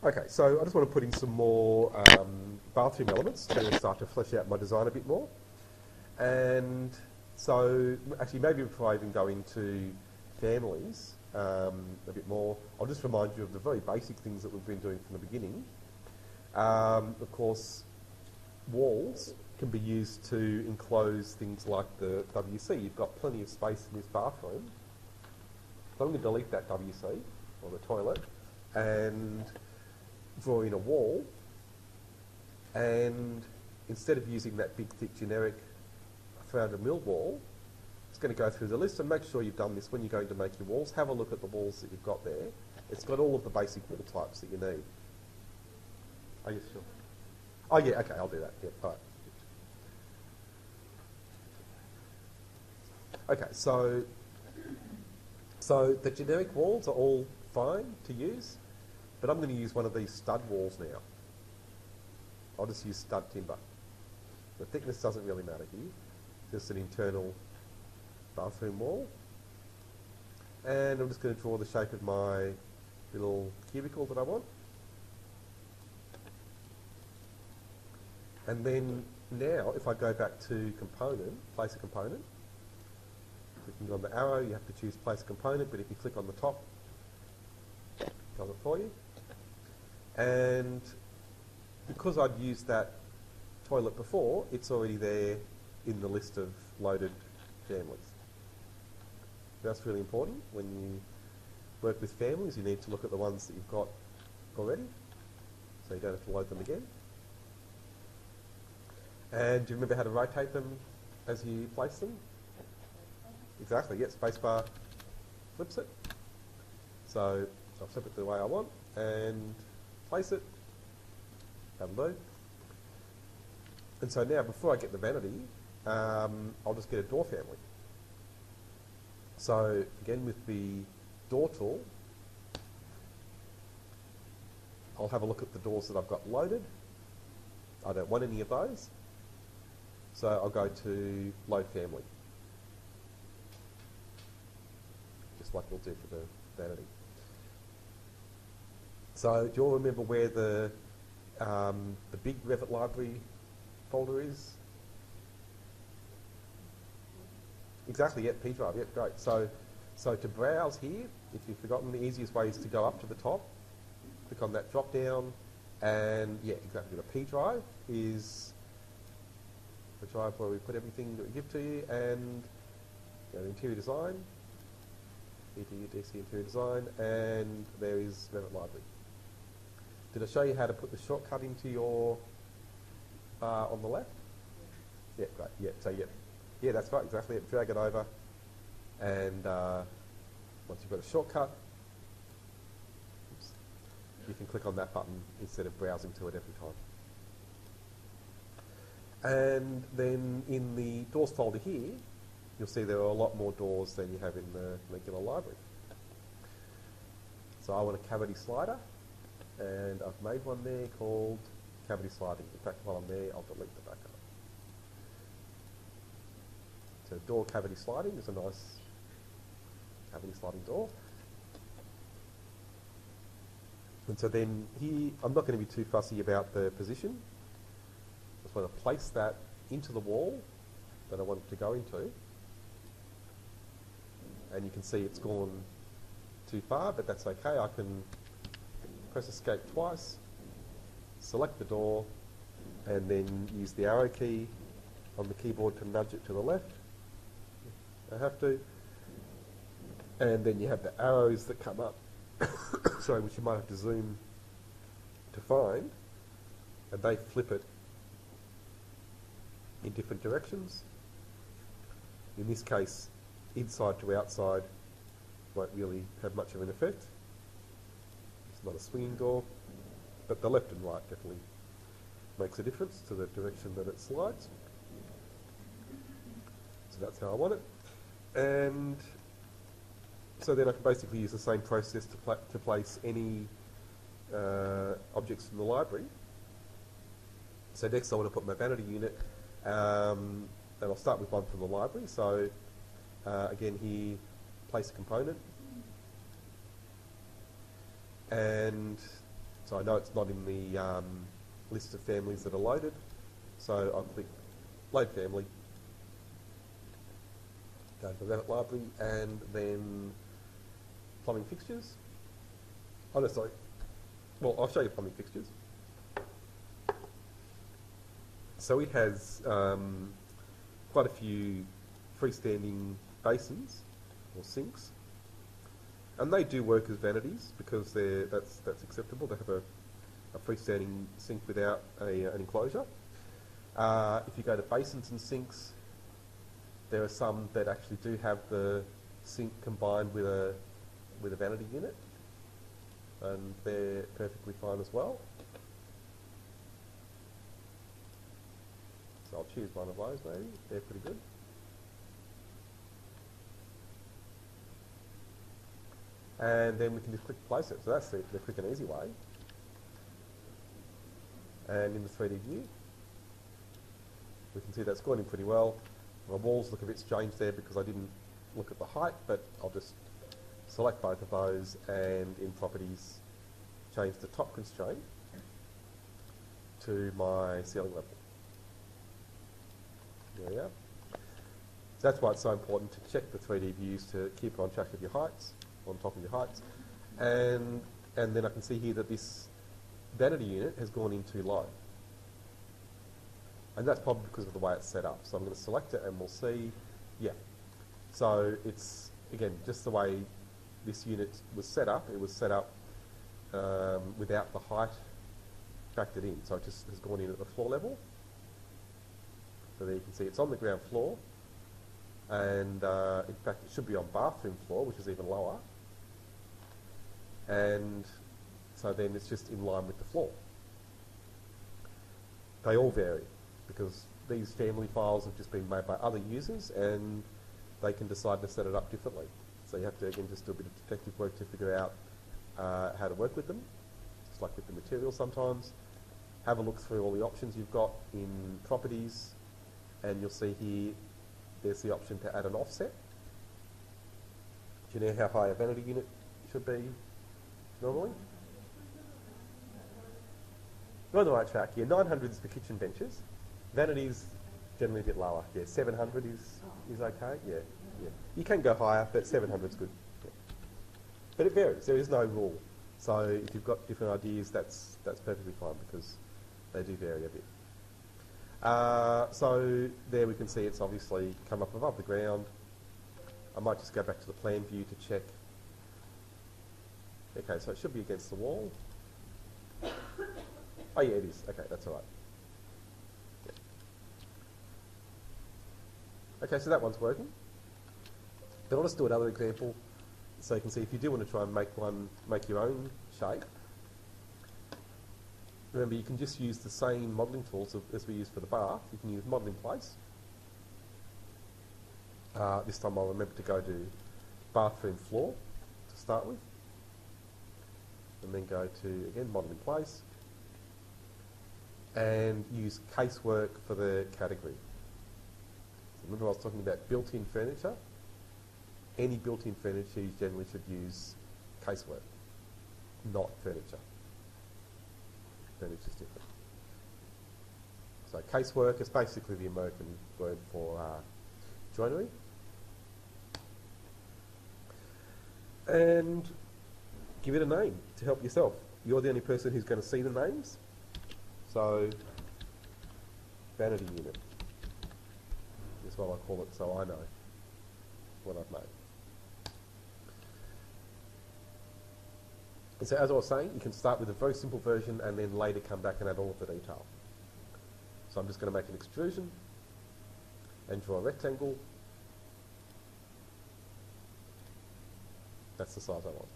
Okay, so I just want to put in some more bathroom elements to start to flesh out my design a bit more. And so, actually, maybe before I even go into families a bit more, I'll just remind you of the very basic things that we've been doing from the beginning. Of course, walls can be used to enclose things like the WC. You've got plenty of space in this bathroom. So I'm going to delete that WC, or the toilet, and draw in a wall. And instead of using that big, thick, generic 300mm wall, it's going to go through the list and make sure you've done this when you're going to make your walls. Have a look at the walls that you've got there. It's got all of the basic wall types that you need. Are you sure? Oh, yeah, okay, I'll do that. Yeah, all right. Okay, so the generic walls are all fine to use, but I'm going to use one of these stud walls now. I'll just use stud timber. The thickness doesn't really matter here, just an internal bathroom wall. And I'm just going to draw the shape of my little cubicle that I want. And then now, if I go back to component, place a component, clicking on the arrow, you have to choose place a component, but if you click on the top, it does it for you. And because I'd used that toilet before, it's already there in the list of loaded families. That's really important. When you work with families, you need to look at the ones that you've got already, so you don't have to load them again. And do you remember how to rotate them as you place them? Exactly, yeah, spacebar flips it. So I'll flip it the way I want and place it. That'll do. And so now, before I get the vanity, I'll just get a door family. So again, with the door tool, I'll have a look at the doors that I've got loaded. I don't want any of those. So I'll go to load family, just like we'll do for the vanity. So do you all remember where the big Revit library folder is? Exactly, yep, P drive, yep, great. So to browse here, if you've forgotten, the easiest way is to go up to the top, click on that drop down, and yeah, exactly, the P drive is the drive where we put everything that we give to you, and go to interior design, DC interior design, and there is Revit library. Did I show you how to put the shortcut into your on the left? Yeah, great. Yeah, so yeah, that's right, exactly. Drag it over, and once you've got a shortcut, you can click on that button instead of browsing to it every time. And then in the doors folder here, you'll see there are a lot more doors than you have in the regular library. So I want a cavity slider, and I've made one there called cavity sliding. In fact, while I'm there, I'll delete the backup. So door cavity sliding is a nice cavity sliding door. And so then here, I'm not going to be too fussy about the position. I just want to place that into the wall that I want it to go into. And you can see it's gone too far, but that's okay. I can press escape twice, select the door, and then use the arrow key on the keyboard to nudge it to the left. I have to. And then you have the arrows that come up, sorry, which you might have to zoom to find, and they flip it in different directions. In this case, inside to outside won't really have much of an effect. It's not a swinging door, but the left and right definitely makes a difference to the direction that it slides. So that's how I want it. And so then I can basically use the same process to place any objects from the library. So next I want to put my vanity unit, and I'll start with one from the library. So again here, place a component. And So I know it's not in the list of families that are loaded. So I'll click Load Family, go to the Revit library, and then Plumbing Fixtures. Oh no, sorry. Well, I'll show you Plumbing Fixtures. So it has quite a few freestanding basins or sinks, and they do work as vanities because that's acceptable to have a freestanding sink without an enclosure. If you go to basins and sinks, there are some that actually do have the sink combined with a vanity unit, and they're perfectly fine as well. So I'll choose one of those maybe, they're pretty good. And then we can just click place it. So that's the quick and easy way. And in the 3D view, we can see that's gone in pretty well. My walls look a bit strange there because I didn't look at the height, but I'll just select both of those and in properties change the top constraint to my ceiling level. There we are. So that's why it's so important to check the 3D views to keep on track of your heights, on top of your heights. And then I can see here that this vanity unit has gone in too low. And that's probably because of the way it's set up. So I'm going to select it and we'll see, yeah. So it's, again, just the way this unit was set up. It was set up without the height factored in. So it just has gone in at the floor level. So there you can see it's on the ground floor. And in fact, it should be on bathroom floor, which is even lower. And so then it's just in line with the floor. They all vary because these family files have just been made by other users and they can decide to set it up differently. So you have to, again, just do a bit of detective work to figure out how to work with them, just like with the materials sometimes. Have a look through all the options you've got in properties, and you'll see here there's the option to add an offset. Do you know how high a vanity unit should be normally? You're on the right track. Yeah, 900 is for kitchen benches. Vanity's generally a bit lower. Yeah, 700 is okay. Yeah, yeah. You can go higher, but 700 is good. Yeah. But it varies. There is no rule. So if you've got different ideas, that's perfectly fine because they do vary a bit. So there we can see it's obviously come up above the ground. I might just go back to the plan view to check. Okay, so it should be against the wall. Oh yeah, it is. Okay, that's all right. Yeah. Okay, so that one's working. But I'll just do another example so you can see if you do want to try and make your own shape. Remember, you can just use the same modelling tools as we used for the bath. You can use model in place. This time I'll remember to go to bathroom floor to start with. And then go to, again, model in place. And use casework for the category. So remember I was talking about built-in furniture? Any built-in furniture you generally should use casework, not furniture. Furniture's different. So casework is basically the American word for joinery. And give it a name to help yourself. You're the only person who's going to see the names. So, vanity unit is what I call it, so I know what I've made. And so as I was saying, you can start with a very simple version and then later come back and add all of the detail. So I'm just going to make an extrusion and draw a rectangle. That's the size I want.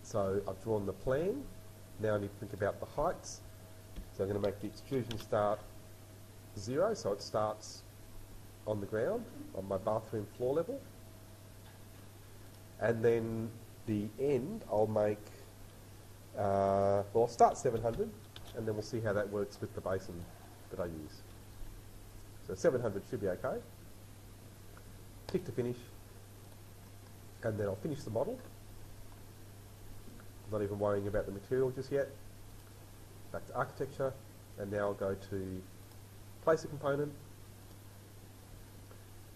So I've drawn the plan. Now I need to think about the heights. So I'm going to make the extrusion start 0, so it starts on the ground, on my bathroom floor level. And then the end, I'll make, well, I'll start 700, and then we'll see how that works with the basin that I use. So 700 should be okay. Click to finish, and then I'll finish the model. not even worrying about the material just yet. Back to architecture, and now I'll go to place a component,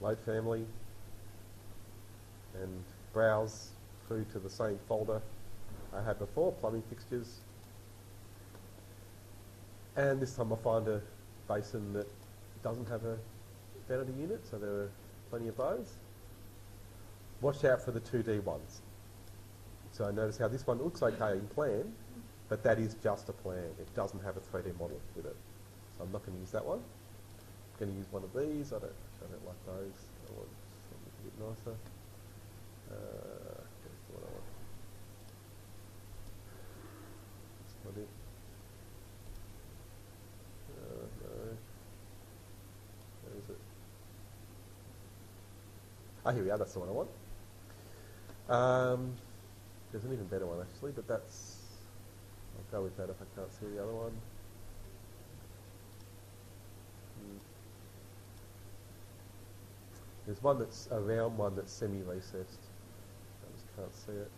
load family, and browse through to the same folder I had before, plumbing fixtures. And this time I'll find a basin that doesn't have a vanity unit, so there are plenty of those. Watch out for the 2D ones. So notice how this one looks okay in plan, but that is just a plan. It doesn't have a 3D model with it. So I'm not going to use that one. I'm going to use one of these. I don't like those. I want something a bit nicer. That's the one I want. That's not it. No. Where is it? Ah, here we are. That's the one I want. There's an even better one actually, but I'll go with that if I can't see the other one. There's one that's a round one that's semi-recessed. I just can't see it.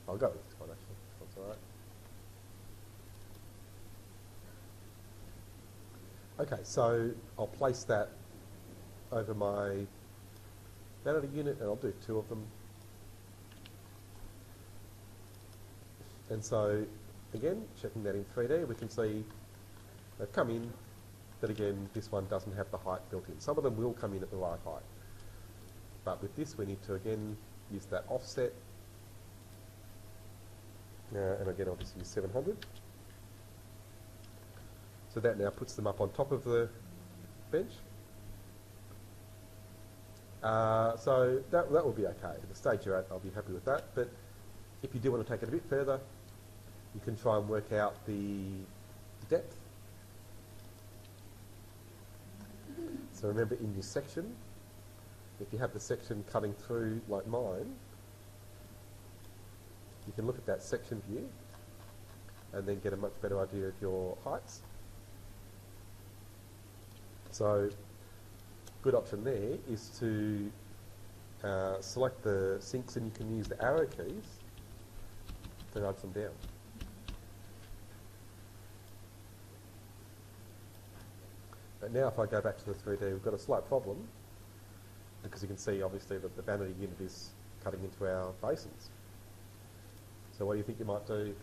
I'll go with this one actually. This one's alright. Okay, so I'll place that over my vanity unit, and I'll do 2 of them. And so, again, checking that in 3D, we can see they've come in, but again, this one doesn't have the height built in. Some of them will come in at the right height. But with this, we need to, again, use that offset. And again, I'll just use 700. So that now puts them up on top of the bench. So that will be okay. At the stage you're at, I'll be happy with that. But if you do want to take it a bit further, you can try and work out the depth. So remember, in your section, if you have the section cutting through like mine, you can look at that section view and then get a much better idea of your heights. So good option there is to select the sinks, and you can use the arrow keys to nudge them down. But now if I go back to the 3D, we've got a slight problem, because you can see obviously that the vanity unit is cutting into our basins. So what do you think you might do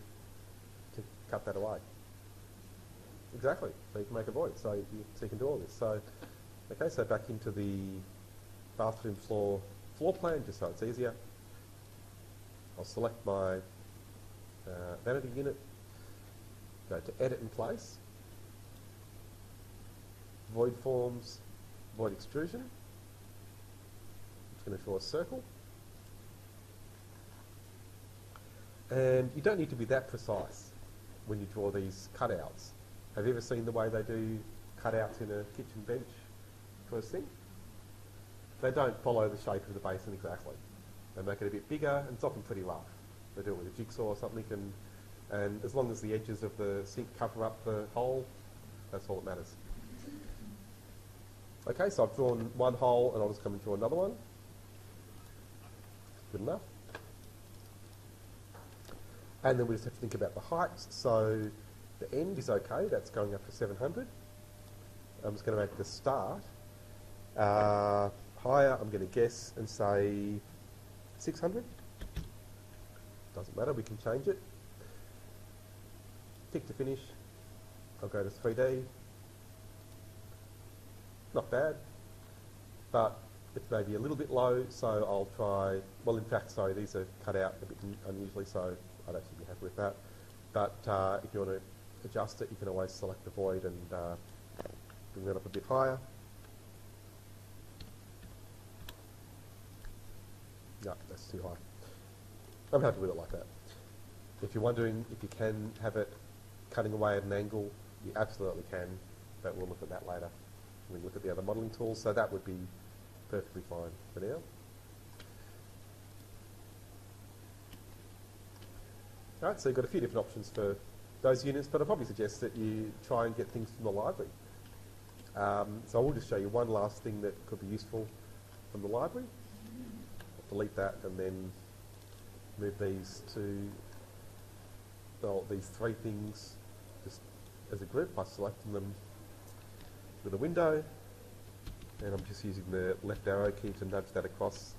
to cut that away? Exactly, so you can make a void, so you can do all this. So, okay, so back into the bathroom floor plan, just so it's easier. I'll select my vanity unit, go to edit and place, void forms, void extrusion. I'm just going to draw a circle. And you don't need to be that precise when you draw these cutouts. Have you ever seen the way they do cutouts in a kitchen bench for a sink? They don't follow the shape of the basin exactly. They make it a bit bigger, and it's often pretty rough. They do it with a jigsaw or something, and as long as the edges of the sink cover up the hole, that's all that matters. Okay, so I've drawn one hole, and I'll just come and draw another one. Good enough. And then we just have to think about the heights. So the end is okay, that's going up to 700. I'm just going to make the start higher, I'm going to guess, and say 600. Doesn't matter, we can change it. Tick to finish. I'll go to 3D. Not bad, but it's maybe a little bit low, so I'll try, well in fact, sorry, these are cut out a bit unusually, so I'd actually be happy with that. But if you want to adjust it, you can always select the void and bring that up a bit higher. No, that's too high. I'm happy with it like that. If you're wondering if you can have it cutting away at an angle, you absolutely can, but we'll look at that later. We look at the other modelling tools, so that would be perfectly fine for now. Alright, so you've got a few different options for those units, but I'd probably suggest that you try and get things from the library. So I will just show you one last thing that could be useful from the library. I'll delete that and then move these to, well, these three things just as a group by selecting them with a window, and I'm just using the left arrow key to nudge that across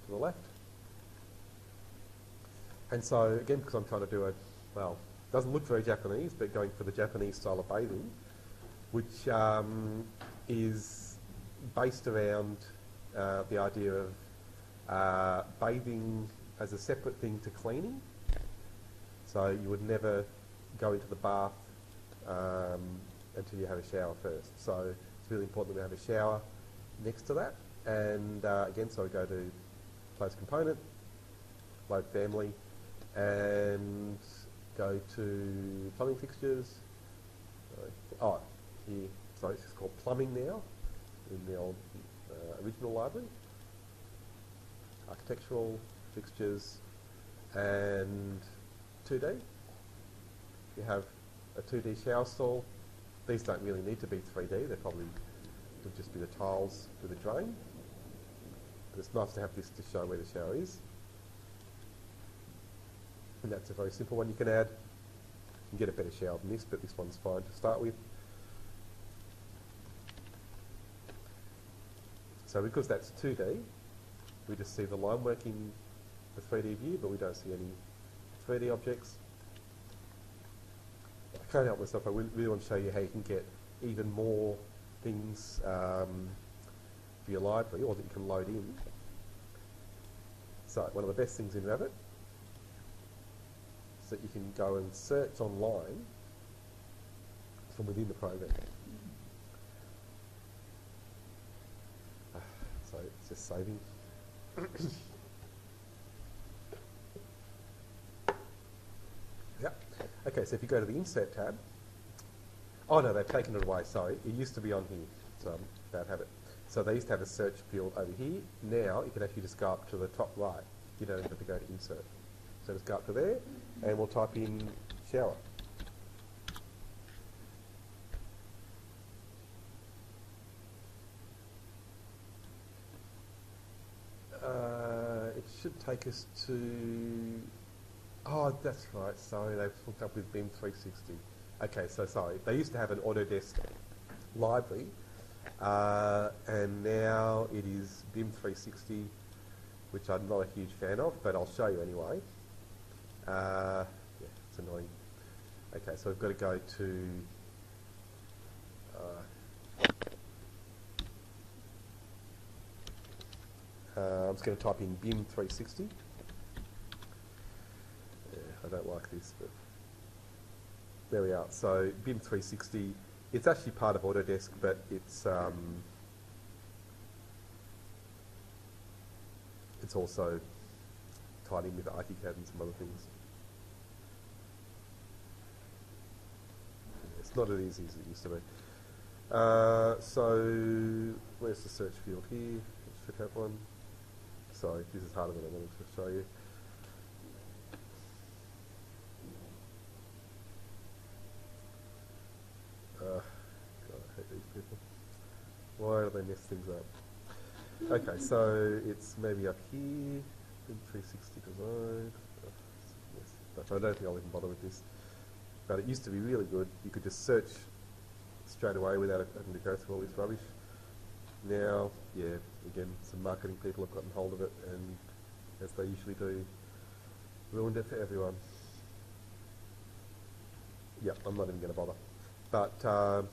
to the left. And so again, because I'm trying to do well, it doesn't look very Japanese, but going for the Japanese style of bathing, which is based around the idea of bathing as a separate thing to cleaning. So you would never go into the bath until you have a shower first. So it's really important that we have a shower next to that. And again, so we go to Close Component, Load Family, and go to Plumbing Fixtures. Here, so it's just called Plumbing now in the old original library. Architectural Fixtures and 2D. You have a 2D shower stall. These don't really need to be 3D. They probably would just be the tiles with a drain. But it's nice to have this to show where the shower is. And that's a very simple one you can add. You can get a better shower than this, but this one's fine to start with. So because that's 2D, we just see the line work in the 3D view, but we don't see any 3D objects. I can't help myself, I really want to show you how you can get even more things for your library, or that you can load in. So one of the best things in Revit is that you can go and search online from within the program. So it's just saving. Yep. Okay, so if you go to the Insert tab, oh no, they've taken it away, sorry. It used to be on here, so bad habit. So they used to have a search field over here. Now you can actually just go up to the top right. You don't have to go to Insert. So just go up to there, and we'll type in shower. It should take us to, oh, that's right, sorry, they've hooked up with BIM 360. Okay, so sorry, they used to have an Autodesk library, and now it is BIM 360, which I'm not a huge fan of, but I'll show you anyway. Yeah, it's annoying. Okay, so we've got to go to, I'm just going to type in BIM 360. Yeah, I don't like this, but there we are. So BIM 360, it's actually part of Autodesk, but it's also tied in with ArchiCAD and some other things. Yeah, it's not as easy as it used to be. So where's the search field here? It should have one. Sorry, this is harder than I wanted to show you. God, I hate these people. Why do they mess things up? Okay, so it's maybe up here. 360 design. I don't think I'll even bother with this. But it used to be really good. You could just search straight away without having to go through all this rubbish. Now, yeah, again, some marketing people have gotten hold of it, and as they usually do, ruined it for everyone. Yeah, I'm not even going to bother. But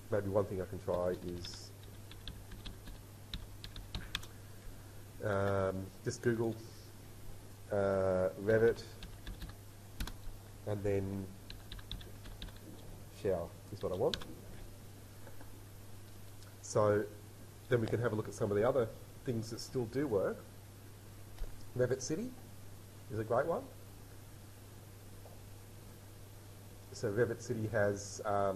maybe one thing I can try is just Google Revit and then shower is what I want. So then we can have a look at some of the other things that still do work. Revit City is a great one. So Revit City has a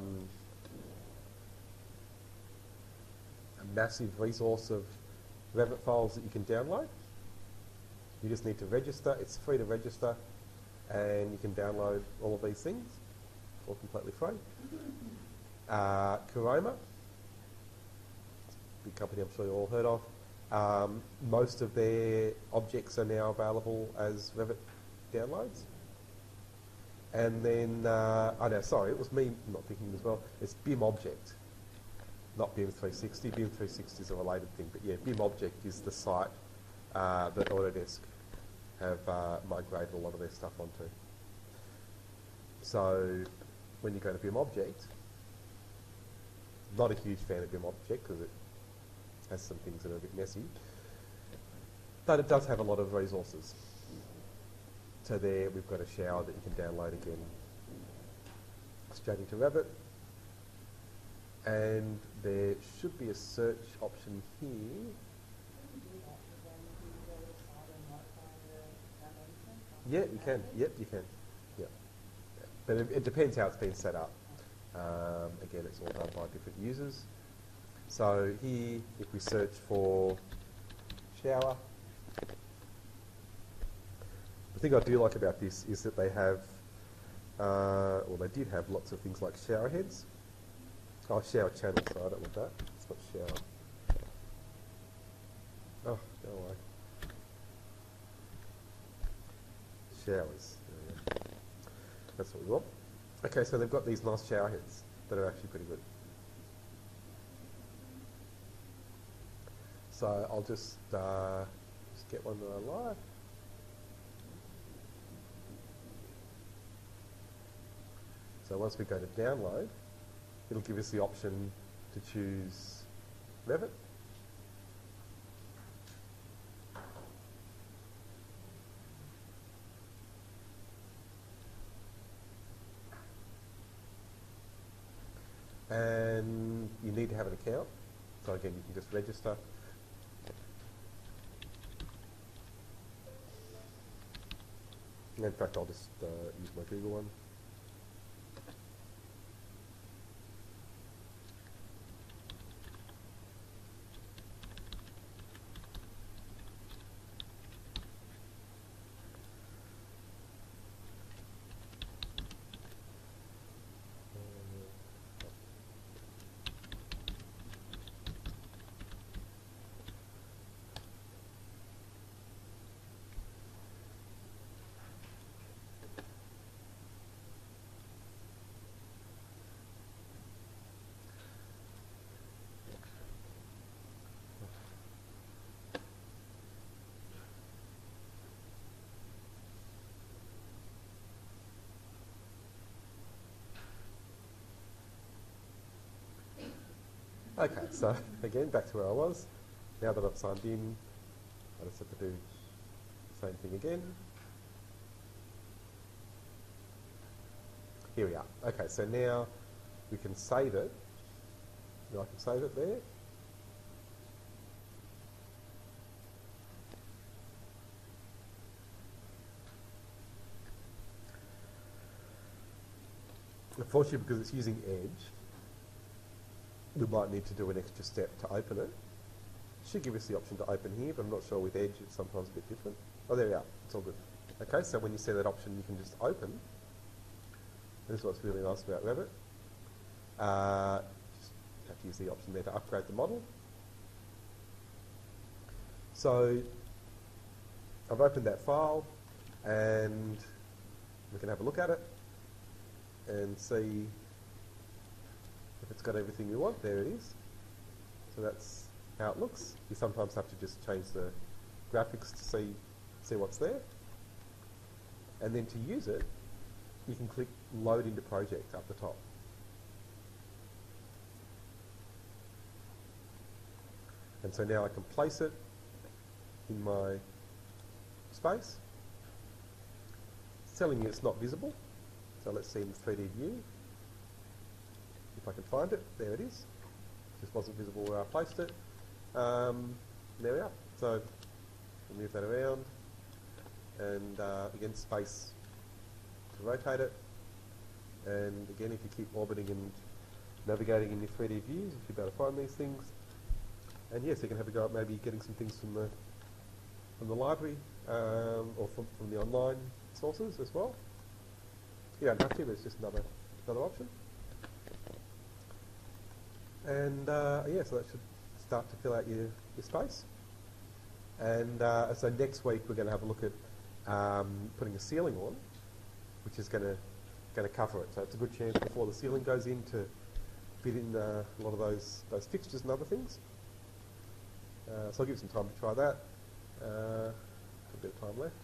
massive resource of Revit files that you can download. You just need to register. It's free to register, and you can download all of these things. It's all completely free. Kuroma, big company I'm sure you all heard of. Most of their objects are now available as Revit downloads. And then, oh no, sorry, it was me not thinking as well. It's BIM object, not BIM 360. BIM 360 is a related thing, but yeah, BIM object is the site that Autodesk have migrated a lot of their stuff onto. So when you go to BIM object, not a huge fan of BIM object because it has some things that are a bit messy, but it does have a lot of resources. So there we've got a shower that you can download again straight into Revit, and there should be a search option here. Yeah, you can. Yep, you can. Yep. But it depends how it's been set up. Again, it's all done by different users. So here, if we search for shower, the thing I do like about this is that they have, or they did have lots of things like shower heads. Oh, shower channels, so I don't want that. It's not shower. Oh, go away. Showers. There we go. That's what we want. Okay, so they've got these nice shower heads that are actually pretty good. So I'll just get one that I like. So once we go to download, it'll give us the option to choose Revit. And you need to have an account. So again, you can just register. And in fact, I'll just use my Google one. Okay, so again, back to where I was. Now that I've signed in, I just have to do the same thing again. Here we are. Okay, so now we can save it. I can save it there. Unfortunately, because it's using Edge, we might need to do an extra step to open it. It should give us the option to open here, but I'm not sure with Edge it's sometimes a bit different. Oh, there we are. It's all good. Okay, so when you see that option, you can just open. This is what's really nice about Revit. Just have to use the option there to upgrade the model. So I've opened that file, and we can have a look at it and see if it's got everything we want. There it is. So that's how it looks. You sometimes have to just change the graphics to see what's there. And then to use it, you can click Load into Project up the top. And so now I can place it in my space. It's telling me it's not visible. So let's see in the 3D view. If I can find it, there it is. Just wasn't visible where I placed it. There we are. So we'll move that around, and again, space to rotate it. And again, if you keep orbiting and navigating in your 3D views, you should be able to find these things. And yes, you can have a go at maybe getting some things from the library or from the online sources as well. You don't have to, but it's just another option. And yeah, so that should start to fill out your space. And so next week we're going to have a look at putting a ceiling on, which is going to cover it. So it's a good chance before the ceiling goes in to fit in a lot of those fixtures and other things. So I'll give you some time to try that. A bit of time left.